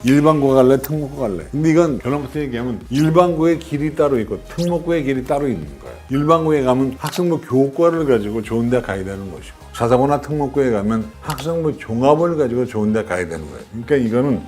일반고 갈래, 특목고 갈래. 근데 이건 결론부터 얘기하면 일반고의 길이 따로 있고 특목고의 길이 따로 있는 거예요. 일반고에 가면 학생부 교과를 가지고 좋은 데 가야 되는 것이고, 자사고나 특목고에 가면 학생부 종합을 가지고 좋은 데 가야 되는 거예요. 그러니까 이거는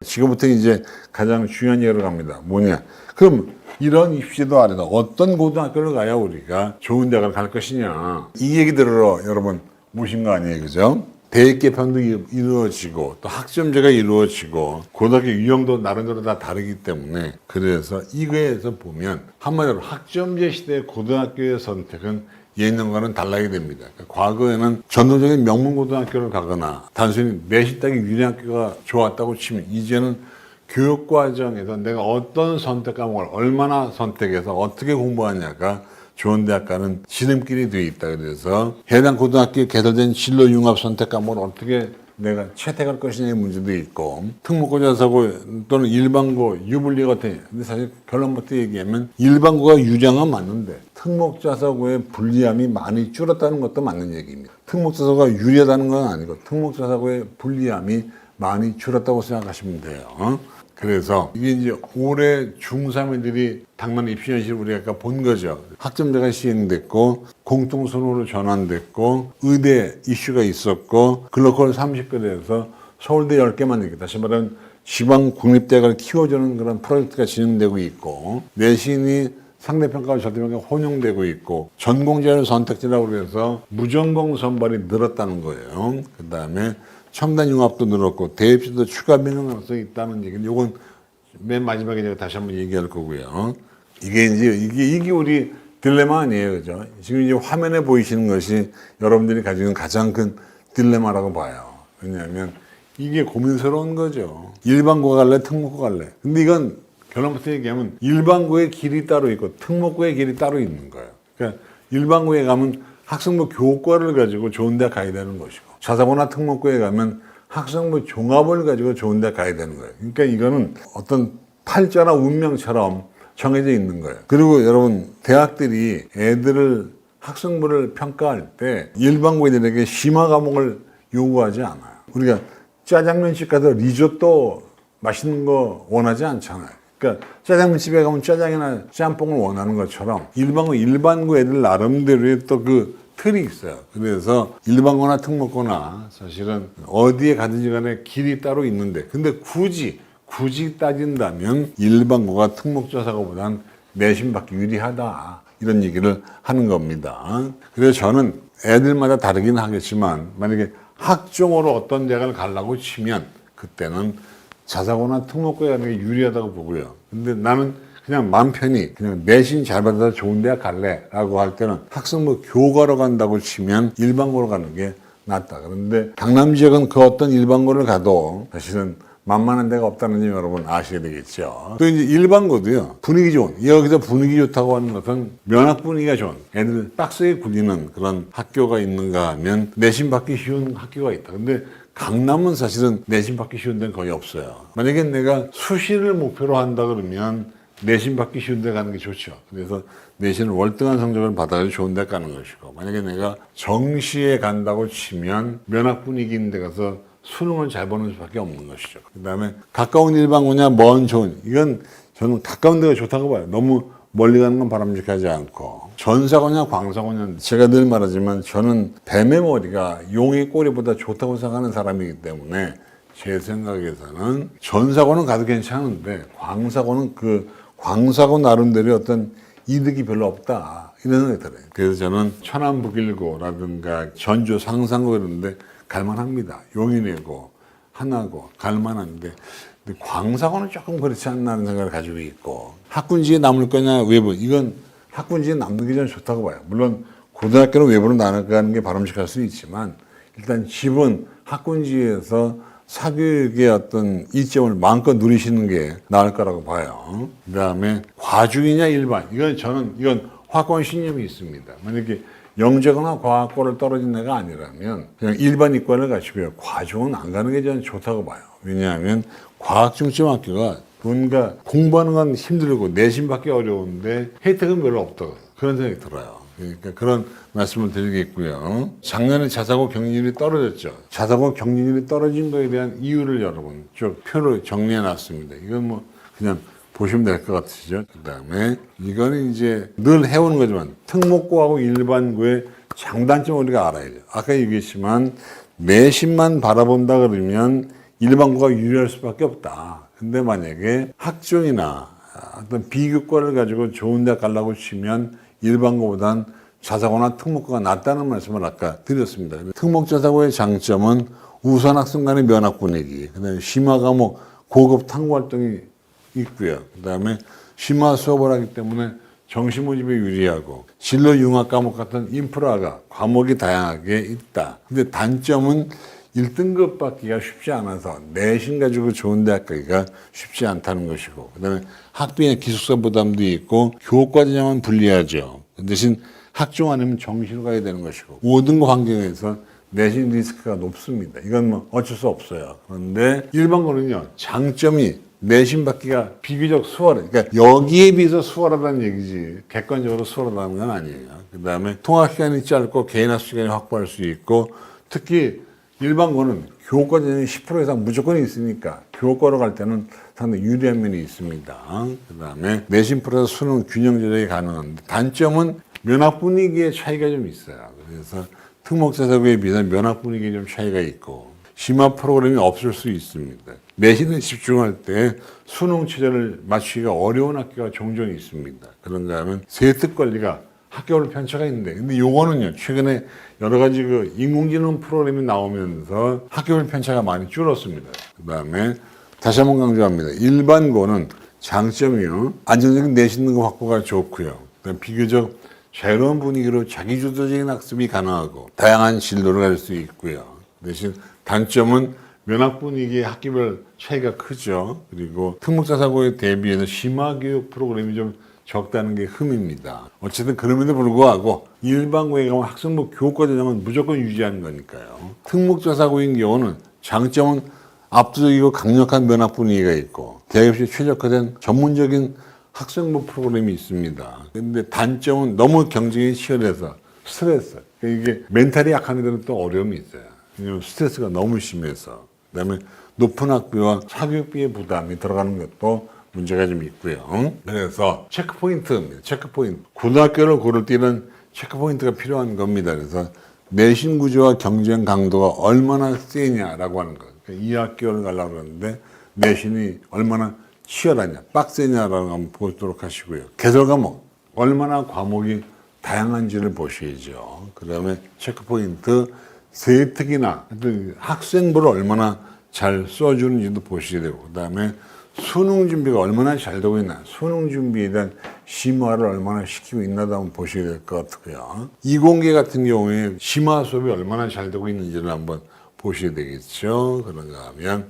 지금부터 이제 가장 중요한 예로 갑니다. 뭐냐? 그럼 이런 입시도 아니다. 어떤 고등학교를 가야 우리가 좋은 대학을 갈 것이냐. 이 얘기 들으러 여러분 모신 거 아니에요. 그죠? 대입 개편도 이루어지고 또 학점제가 이루어지고 고등학교 유형도 나름대로 다 다르기 때문에, 그래서 이거에서 보면 한마디로 학점제 시대의 고등학교의 선택은 예년과는 달라야 됩니다. 과거에는 전통적인 명문고등학교를 가거나 단순히 내신 따기 유리학교가 좋았다고 치면, 이제는 교육과정에서 내가 어떤 선택 과목을 얼마나 선택해서 어떻게 공부하냐가 좋은 대학 가는 지름길이 되어 있다. 그래서 해당 고등학교에 개설된 진로 융합 선택 과목을 어떻게 내가 채택할 것이냐의 문제도 있고, 특목고 자사고 또는 일반고 유불리 같은, 근데 사실 결론부터 얘기하면 일반고가 유장은 맞는데 특목 자사고의 불리함이 많이 줄었다는 것도 맞는 얘기입니다. 특목 자사고가 유리하다는 건 아니고 특목 자사고의 불리함이 많이 줄었다고 생각하시면 돼요. 그래서 이게 이제 올해 중3애들이 당면 입시 현실을 우리가 아까 본 거죠. 학점제가 시행됐고 공통선호로 전환됐고 의대 이슈가 있었고 글로컬 30개에서 서울대 10개만 되겠다. 다시 말하면 지방 국립대학을 키워주는 그런 프로젝트가 진행되고 있고, 내신이 상대평가와 절대평가가 혼용되고 있고, 전공자율 선택지라고 해서 무전공 선발이 늘었다는 거예요. 그 다음에 첨단 융합도 늘었고 대입시도 추가 변경 가능성이 있다는 얘기는, 요건 맨 마지막에 제가 다시 한번 얘기할 거고요. 이게 우리 딜레마 아니에요, 그죠? 지금 이제 화면에 보이시는 것이 여러분들이 가지고 있는 가장 큰 딜레마라고 봐요. 왜냐하면 이게 고민스러운 거죠. 일반고 갈래, 특목고 갈래. 근데 이건 결론부터 얘기하면 일반고의 길이 따로 있고 특목고의 길이 따로 있는 거예요. 그러니까 일반고에 가면 학생부 교과를 가지고 좋은 데 가야 되는 것이고, 자사고나 특목고에 가면 학생부 종합을 가지고 좋은 데 가야 되는 거예요. 그러니까 이거는 어떤 팔자나 운명처럼 정해져 있는 거예요. 그리고 여러분, 대학들이 애들을 학생부를 평가할 때 일반고애들에게 심화 과목을 요구하지 않아요. 우리가 짜장면집 가서 리조또 맛있는 거 원하지 않잖아요. 그러니까 짜장면집에 가면 짜장이나 짬뽕을 원하는 것처럼 일반고 애들 나름대로의 또 그 틀이 있어요. 그래서 일반고나 특목고나 사실은 어디에 가든지 간에 길이 따로 있는데, 근데 굳이 따진다면 일반고가 특목자사고보단 내신 받기 유리하다, 이런 얘기를 하는 겁니다. 그래서 저는 애들마다 다르긴 하겠지만 만약에 학종으로 어떤 대학을 가려고 치면 그때는 자사고나 특목고에 가는 게 유리하다고 보고요. 근데 나는 그냥 맘 편히 그냥 내신 잘 받아서 좋은 대학 갈래 라고 할 때는 학생부 교과로 간다고 치면 일반고로 가는 게 낫다. 그런데 강남 지역은 그 어떤 일반고를 가도 사실은 만만한 데가 없다는 점 여러분 아시게 되겠죠. 또 이제 일반고도요, 분위기 좋은, 여기서 분위기 좋다고 하는 것은 면학 분위기가 좋은, 애들 빡세게 굴리는 그런 학교가 있는가 하면 내신 받기 쉬운 학교가 있다. 근데 강남은 사실은 내신 받기 쉬운 데는 거의 없어요. 만약에 내가 수시를 목표로 한다 그러면 내신 받기 쉬운 데 가는 게 좋죠. 그래서 내신을 월등한 성적을 받아서 좋은 데 가는 것이고, 만약에 내가 정시에 간다고 치면 면학 분위기인 데 가서 수능을 잘 보는 수밖에 없는 것이죠. 그 다음에 가까운 일반고냐 먼 좋은, 이건 저는 가까운 데가 좋다고 봐요. 너무 멀리 가는 건 바람직하지 않고. 전사고냐 광사고냐, 제가 늘 말하지만 저는 뱀의 머리가 용의 꼬리보다 좋다고 생각하는 사람이기 때문에 제 생각에서는 전사고는 가도 괜찮은데 광사고는 나름대로 어떤 이득이 별로 없다, 이런 생각이 들어요. 그래서 저는 천안북일고라든가 전주 상산고 이런데 갈만합니다. 용인외고, 하나고 갈만한데, 근데 광사고는 조금 그렇지 않나 하는 생각을 가지고 있고, 학군지에 남을 거냐 외부, 이건 학군지에 남는 게 저는 좋다고 봐요. 물론 고등학교는 외부로 나가는 게 바람직할 수 있지만 일단 집은 학군지에서 사교육의 어떤 이점을 마음껏 누리시는 게 나을 거라고 봐요. 그 다음에 과중이냐 일반, 이건 확고한 신념이 있습니다. 만약에 영재거나 과학고를 떨어진 애가 아니라면 그냥 일반 이과를 가시고요, 과중은 안 가는 게 저는 좋다고 봐요. 왜냐하면 과학 중점 학교가 뭔가 공부하는 건 힘들고 내신 받기 어려운데 혜택은 별로 없다고, 그런 생각이 들어요. 그러니까 그런 말씀을 드리겠고요. 작년에 자사고 경쟁률이 떨어졌죠. 자사고 경쟁률이 떨어진 거에 대한 이유를 여러분 쭉 표로 정리해 놨습니다. 이건 뭐 그냥 보시면 될 것 같으시죠. 그 다음에 이거는 이제 늘 해오는 거지만 특목고하고 일반고의 장단점 우리가 알아야죠. 아까 얘기했지만 내신만 바라본다 그러면 일반고가 유리할 수밖에 없다. 근데 만약에 학종이나 어떤 비교과를 가지고 좋은 데 가려고 치면 일반고보단 자사고나 특목고가 낫다는 말씀을 아까 드렸습니다. 특목자사고의 장점은 우선 학생 간의 면학 분위기, 그다음에 심화 과목 고급 탐구 활동이 있고요. 그다음에 심화 수업을 하기 때문에 정시 모집에 유리하고 진로 융합 과목 같은 인프라가 과목이 다양하게 있다. 근데 단점은 1등급 받기가 쉽지 않아서 내신 가지고 좋은 대학 가기가 쉽지 않다는 것이고, 그다음에 학비나 기숙사 부담도 있고 교과 전형은 불리하죠. 그 대신 학종 아니면 정시로 가야 되는 것이고 5등급 환경에서 내신 리스크가 높습니다. 이건 뭐 어쩔 수 없어요. 그런데 일반고는요, 장점이 내신 받기가 비교적 수월해. 그러니까 여기에 비해서 수월하다는 얘기지 객관적으로 수월하다는 건 아니에요. 그 다음에 통학 시간이 짧고 개인 학습 시간이 확보할 수 있고, 특히 일반고는 교과 전형이 10% 이상 무조건 있으니까 교과로 갈 때는 상당히 유리한 면이 있습니다. 그 다음에 내신 프로에서 수능 균형 조절이 가능한데 단점은 면학 분위기의 차이가 좀 있어요. 그래서 특목자사고에 비해서 면학 분위기에 좀 차이가 있고 심화 프로그램이 없을 수 있습니다. 내신에 집중할 때 수능 체제를 맞추기가 어려운 학교가 종종 있습니다. 그런가 하면 세특 관리가 학교별 편차가 있는데, 근데 요거는요, 최근에 여러 가지 그 인공지능 프로그램이 나오면서 학교별 편차가 많이 줄었습니다. 그 다음에 다시 한번 강조합니다. 일반고는 장점이요, 안정적인 내신 능력 확보가 좋고요. 그다음에 비교적 자유로운 분위기로 자기주도적인 학습이 가능하고 다양한 진로를 갈 수 있고요. 대신 단점은 면학 분위기의 학기별 차이가 크죠. 그리고 특목자사고에 대비해서 심화교육 프로그램이 좀 적다는 게 흠입니다. 어쨌든 그럼에도 불구하고 일반고에 가면 학생부 교과 전형은 무조건 유지하는 거니까요. 특목자사고인 경우는 장점은 압도적이고 강력한 면학 분위기가 있고 대학 입시에 최적화된 전문적인 학생부 프로그램이 있습니다. 근데 단점은 너무 경쟁이 치열해서 스트레스. 그러니까 이게 멘탈이 약한 애들은 또 어려움이 있어요. 왜냐면 스트레스가 너무 심해서. 그다음에 높은 학비와 사교육비의 부담이 들어가는 것도 문제가 좀 있고요. 그래서 체크포인트입니다. 체크포인트. 고등학교를 고를 때는 체크포인트가 필요한 겁니다. 그래서 내신 구조와 경쟁 강도가 얼마나 세냐라고 하는 거. 그러니까 이 학교를 가려고 그러는데 내신이 얼마나 치열하냐, 빡세냐라는 거 한번 보도록 하시고요. 개설 과목, 얼마나 과목이 다양한지를 보셔야죠. 그 다음에 체크포인트, 세특이나 학생부를 얼마나 잘 써주는지도 보셔야 되고, 그 다음에 수능 준비가 얼마나 잘 되고 있나, 수능 준비에 대한 심화를 얼마나 시키고 있나도 한번 보셔야 될 것 같고요. 이공계 같은 경우에 심화 수업이 얼마나 잘 되고 있는지를 한번 보셔야 되겠죠. 그런가 하면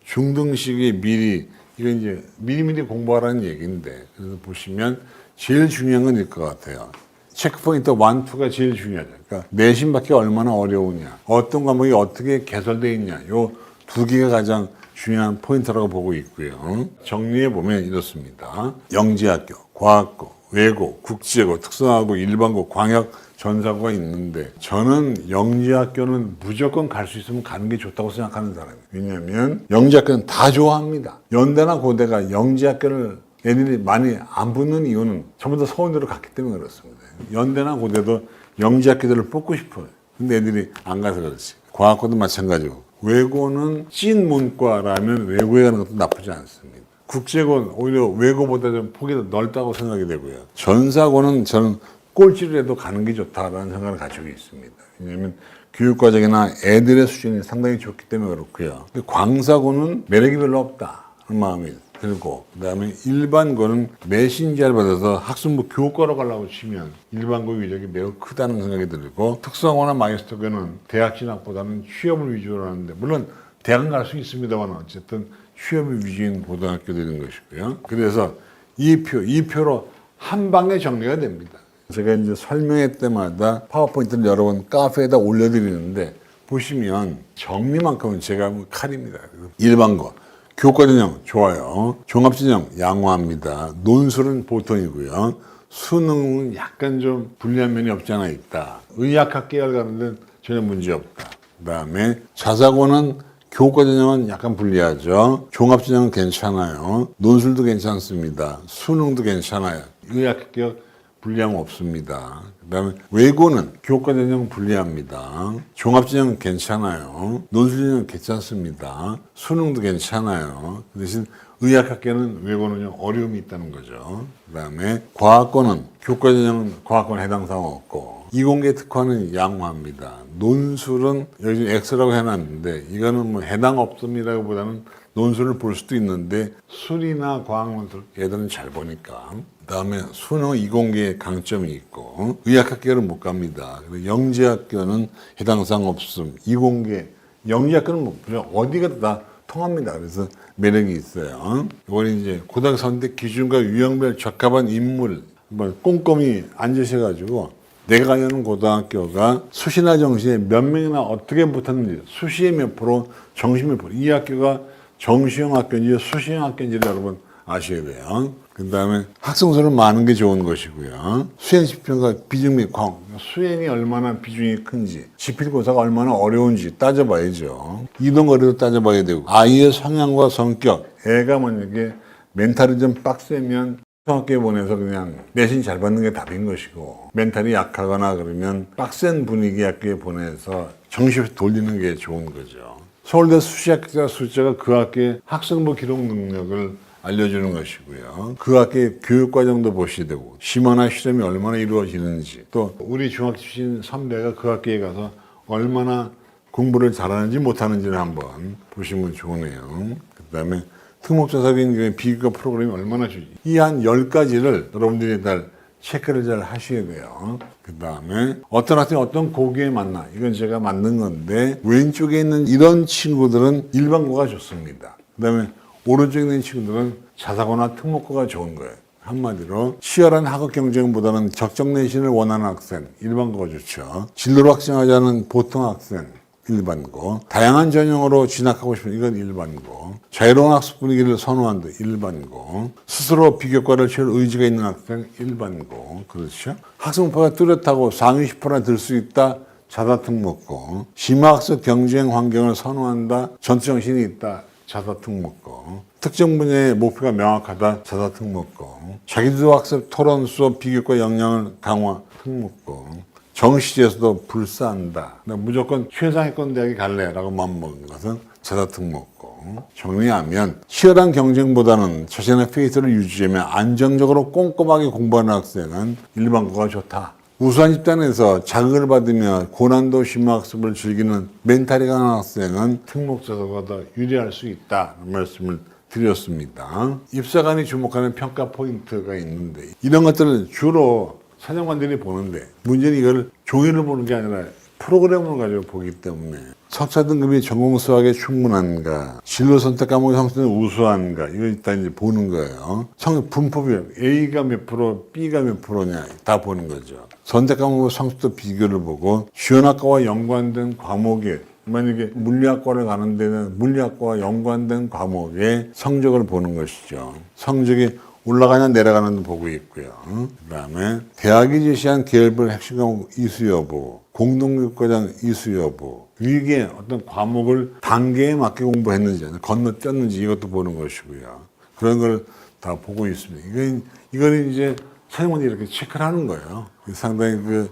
중등식이 미리, 이건 이제 미리미리 공부하라는 얘기인데, 그래서 보시면 제일 중요한 건 일 것 같아요. 체크포인트 1, 2가 제일 중요하죠. 그러니까 내신 받기가 얼마나 어려우냐, 어떤 과목이 어떻게 개설되어 있냐, 요 두 개가 가장 중요한 포인트라고 보고 있고요. 정리해 보면 이렇습니다. 영재학교, 과학고, 외고, 국제고, 특성화고, 일반고, 광역, 전사고가 있는데 저는 영재학교는 무조건 갈 수 있으면 가는 게 좋다고 생각하는 사람이에요. 왜냐하면 영재학교는 다 좋아합니다. 연대나 고대가 영재학교를 애들이 많이 안 붙는 이유는 전부 다 서울대로 갔기 때문에 그렇습니다. 연대나 고대도 영재학교들을 뽑고 싶어요. 근데 애들이 안 가서 그렇지. 과학고도 마찬가지고. 외고는 찐 문과라면 외고에 가는 것도 나쁘지 않습니다. 국제고는 오히려 외고보다 좀 폭이 더 넓다고 생각이 되고요. 전사고는 저는 꼴찌를 해도 가는 게 좋다라는 생각을 가지고 있습니다. 왜냐하면 교육과정이나 애들의 수준이 상당히 좋기 때문에 그렇고요. 광사고는 매력이 별로 없다는 마음이 들고, 그 다음에 일반고는 내신제를 받아서 학생부 교과로 가려고 치면 일반고 위력이 매우 크다는 생각이 들고, 특성화나 마이스터교는 대학 진학보다는 취업을 위주로 하는데, 물론 대학은 갈 수 있습니다만 어쨌든 취업이 위주인 고등학교들인 것이고요. 그래서 이 표로 한 방에 정리가 됩니다. 제가 이제 설명회 때마다 파워포인트를 여러 번 카페에다 올려드리는데 보시면 정리만큼은 제가 칼입니다. 일반고 교과 전형 좋아요. 종합 전형 양호합니다. 논술은 보통이고요. 수능은 약간 좀 불리한 면이 없지 않아 있다. 의학학 계열 가는 데는 전혀 문제 없다. 그 다음에 자사고는 교과 전형은 약간 불리하죠. 종합 전형은 괜찮아요. 논술도 괜찮습니다. 수능도 괜찮아요. 의학학 계열 불리함 없습니다. 그 다음에 외고는 교과 전형 불리합니다. 종합 전형은 괜찮아요. 논술 전형은 괜찮습니다. 수능도 괜찮아요. 그 대신 의학학계는 외고는 어려움이 있다는 거죠. 그 다음에 과학고는 교과 전형은 과학고는 해당 사항 없고 이공계 특화는 양호합니다. 논술은 여기 X라고 해놨는데 이거는 뭐 해당 없음이라고 보다는 논술을 볼 수도 있는데 술이나 과학 논술 얘들은 잘 보니까 그 다음에 수능 이공계에 강점이 있고 의학학계는 못 갑니다. 영재학교는 해당 사항 없음. 이공계 영재학교는 뭐 어디가 다 통합니다. 그래서 매력이 있어요. 이건 이제 고등학교 선택 기준과 유형별 적합한 인물 한번 꼼꼼히 앉으셔가지고 내가 가려는 고등학교가 수시나 정시에 몇 명이나 어떻게 붙었는지 수시에 몇 프로, 정시 몇 프로 이 학교가 정시형 학교인지 수시형 학교인지를 여러분 아셔야 돼요. 그 다음에 학생수는 많은 게 좋은 것이고요. 수행 지평과 비중 및 과목, 수행이 얼마나 비중이 큰지, 지필고사가 얼마나 어려운지 따져봐야죠. 이동거리도 따져봐야 되고, 아이의 성향과 성격, 애가 만약에 멘탈이 좀 빡세면 중학교에 보내서 그냥 내신 잘 받는 게 답인 것이고, 멘탈이 약하거나 그러면 빡센 분위기 학교에 보내서 정시에서 돌리는 게 좋은 거죠. 서울대 수시학자 숫자가 그 학교의 학생부 기록 능력을 알려주는 것이고요. 그 학교의 교육과정도 보셔야 되고 심화나 실험이 얼마나 이루어지는지 또 우리 중학교 출신 선배가 그 학교에 가서 얼마나 공부를 잘하는지 못하는지를 한번 보시면 좋으네요. 그 다음에 특목자사인 비교과 프로그램이 얼마나 좋지. 이 한 10가지를 여러분들이 다 체크를 잘 하셔야 돼요. 그 다음에 어떤 학생이 어떤 고기에 맞나 이건 제가 만든 건데 왼쪽에 있는 이런 친구들은 일반고가 좋습니다. 그 다음에 오른쪽에 있는 친구들은 자사고나 특목고가 좋은 거예요. 한마디로 치열한 학업 경쟁보다는 적정 내신을 원하는 학생 일반고가 좋죠. 진로를 확정하자는 보통 학생 일반고, 다양한 전형으로 진학하고 싶은 이건 일반고, 자유로운 학습 분위기를 선호한다 일반고, 스스로 비교과를 채울 의지가 있는 학생 일반고, 그렇죠? 학습목표가 뚜렷하고 상위 10%나 들 수 있다 자사특목고, 심화학습 경쟁 환경을 선호한다 전투정신이 있다 자사특목고, 특정 분야의 목표가 명확하다 자사특목고, 자기주도 학습 토론 수업 비교과 역량을 강화 특목고, 정시에서도 불사한다. 무조건 최상위권 대학에 갈래라고 마음먹은 것은 자사특목고. 정리하면 치열한 경쟁보다는 자신의 페이스를 유지하며 안정적으로 꼼꼼하게 공부하는 학생은 일반고가 좋다. 우수한 집단에서 자극을 받으며 고난도 심화학습을 즐기는 멘탈이 강한 학생은 특목자사고가 더 유리할 수 있다. 말씀을 드렸습니다. 입사관이 주목하는 평가 포인트가 있는데 이런 것들은 주로 사정관들이 보는데 문제는 이걸 종이를 보는 게 아니라 프로그램을 가지고 보기 때문에 석사 등급이 전공 수학에 충분한가, 진로 선택 과목의 성취는 우수한가 이거 일단 이제 보는 거예요. 분포비 A가 몇 프로, B가 몇 프로냐 다 보는 거죠. 선택 과목의 성취도 비교를 보고 지원학과와 연관된 과목에 만약에 물리학과를 가는 데는 물리학과와 연관된 과목의 성적을 보는 것이죠. 성적이 올라가냐 내려가는 보고 있고요. 그 다음에 대학이 제시한 계열별 핵심 과목 이수 여부, 공동교육과정 이수 여부, 위기에 어떤 과목을 단계에 맞게 공부했는지 건너뛰었는지 이것도 보는 것이고요. 그런 걸 다 보고 있습니다. 이건 이제 사용원이 이렇게 체크를 하는 거예요. 상당히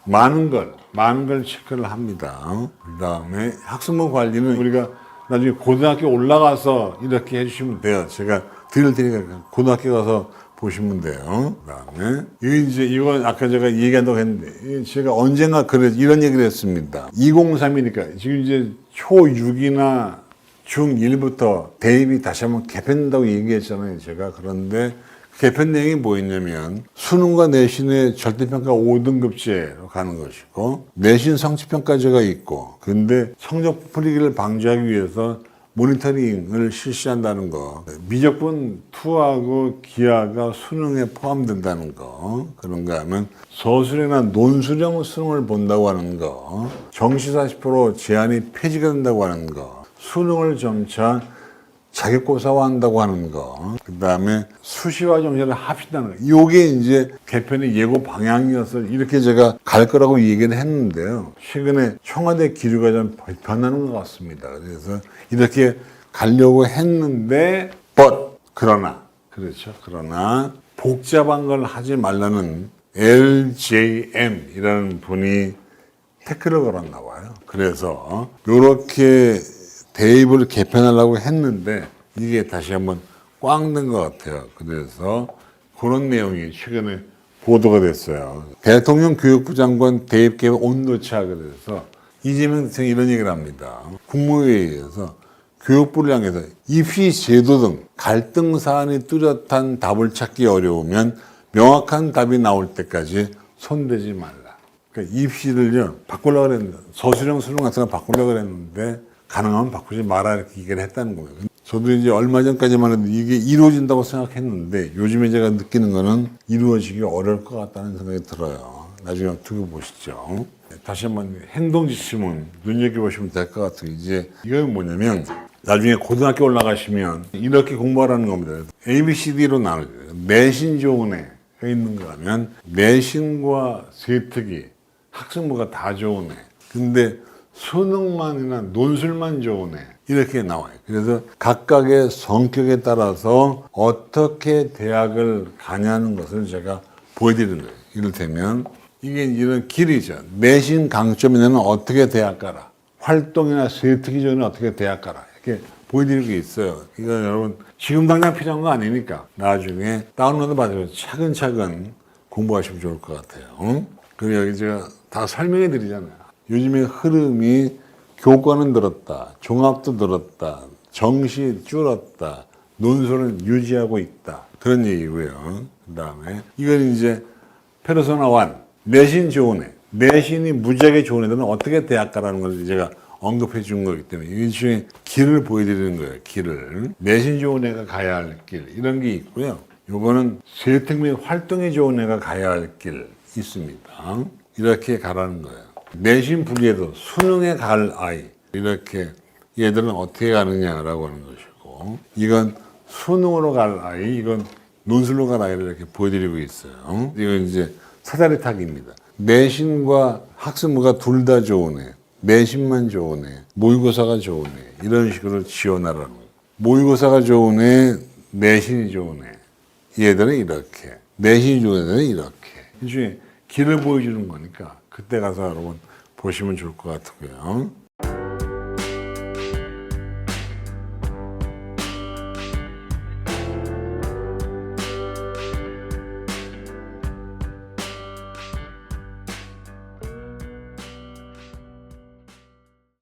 많은 걸 체크를 합니다. 그 다음에 학습물 관리는 우리가 나중에 고등학교 올라가서 이렇게 해주시면 돼요. 제가 드릴 테니까 고등학교 가서 보시면 돼요. 그다음에 이건 아까 제가 얘기한다고 했는데 제가 언젠가 이런 얘기를 했습니다. 2023이니까 지금 이제 초6이나 중1부터 대입이 다시 한번 개편된다고 얘기했잖아요. 제가 그런데 개편 내용이 뭐였냐면 수능과 내신의 절대평가 5등급제로 가는 것이고 내신 성취평가제가 있고 근데 성적 풀이기를 방지하기 위해서 모니터링을 실시한다는 거, 미적분 투하고 기하가 수능에 포함된다는 거, 그런가 하면 서술이나 논술형 수능을 본다고 하는 거, 정시 40% 제한이 폐지가 된다고 하는 거, 수능을 점차 자격고사화한다고 하는 거, 그 다음에 수시와 정시를 합친다는 거, 이게 이제 개편의 예고 방향이어서 이렇게 제가 갈 거라고 얘기를 했는데요. 최근에 청와대 기류가 좀 변하는 것 같습니다. 그래서 이렇게 가려고 했는데, 그러나 복잡한 걸 하지 말라는 LJM이라는 분이 태클을 걸었나 봐요. 그래서 이렇게 대입을 개편하려고 했는데 이게 다시 한번 꽉 는 것 같아요. 그래서 그런 내용이 최근에 보도가 됐어요. 대통령 교육부 장관 대입 계획 온도차. 그래서 이재명 대통령이 이런 얘기를 합니다. 국무회의에서 교육부를 향해서 입시 제도 등 갈등 사안이 뚜렷한 답을 찾기 어려우면 명확한 답이 나올 때까지 손대지 말라. 그러니까 입시를요 바꾸려고 그랬는데 서술형 수능 같은 거 바꾸려고 그랬는데 가능하면 바꾸지 마라 이렇게 얘기를 했다는 거예요. 저도 이제 얼마 전까지만 해도 이게 이루어진다고 생각했는데 요즘에 제가 느끼는 거는 이루어지기 어려울 것 같다는 생각이 들어요. 나중에 두고 보시죠. 다시 한번 행동 지침은 눈여겨보시면 될 것 같아요. 이제 이건 뭐냐면 나중에 고등학교 올라가시면 이렇게 공부하라는 겁니다. ABCD로 나눠져요. 내신 좋은 애가 있는가 하면 내신과 세특이 학생부가 다 좋은 애. 근데 수능만이나 논술만 좋은 애. 이렇게 나와요. 그래서 각각의 성격에 따라서 어떻게 대학을 가냐는 것을 제가 보여드리는 거예요. 이를테면 이게 이런 길이죠. 내신 강점에는 어떻게 대학 가라. 활동이나 세특이 좋은 애는 어떻게 대학 가라. 이렇게 보여드릴 게 있어요. 이거 여러분 지금 당장 필요한 거 아니니까 나중에 다운로드 받아서 차근차근 공부하시면 좋을 것 같아요. 응? 그리고 여기 제가 다 설명해 드리잖아요. 요즘의 흐름이 교과는 늘었다, 종합도 늘었다, 정시 줄었다, 논술은 유지하고 있다. 그런 얘기고요. 그 다음에 이건 이제 페르소나 1, 내신 좋은 애. 내신이 무지하게 좋은 애들은 어떻게 대학 가라는 걸 제가 언급해 준 거기 때문에 이 중에 길을 보여드리는 거예요. 길을. 내신 좋은 애가 가야 할 길 이런 게 있고요. 요거는 세특 및 활동이 좋은 애가 가야 할 길 있습니다. 이렇게 가라는 거예요. 내신 불리해도 수능에 갈 아이 이렇게 얘들은 어떻게 가느냐라고 하는 것이고 이건 수능으로 갈 아이 이건 논술로 갈 아이를 이렇게 보여드리고 있어요. 이건 이제 사다리 타기입니다. 내신과 학습무가 둘 다 좋은 애 내신만 좋은 애 모의고사가 좋은 애 이런 식으로 지원하라는 거예요. 모의고사가 좋은 애 내신이 좋은 애 얘들은 이렇게 내신이 좋은 애들은 이렇게 이 중에 길을 보여주는 거니까 그때 가서 여러분 보시면 좋을 것 같고요.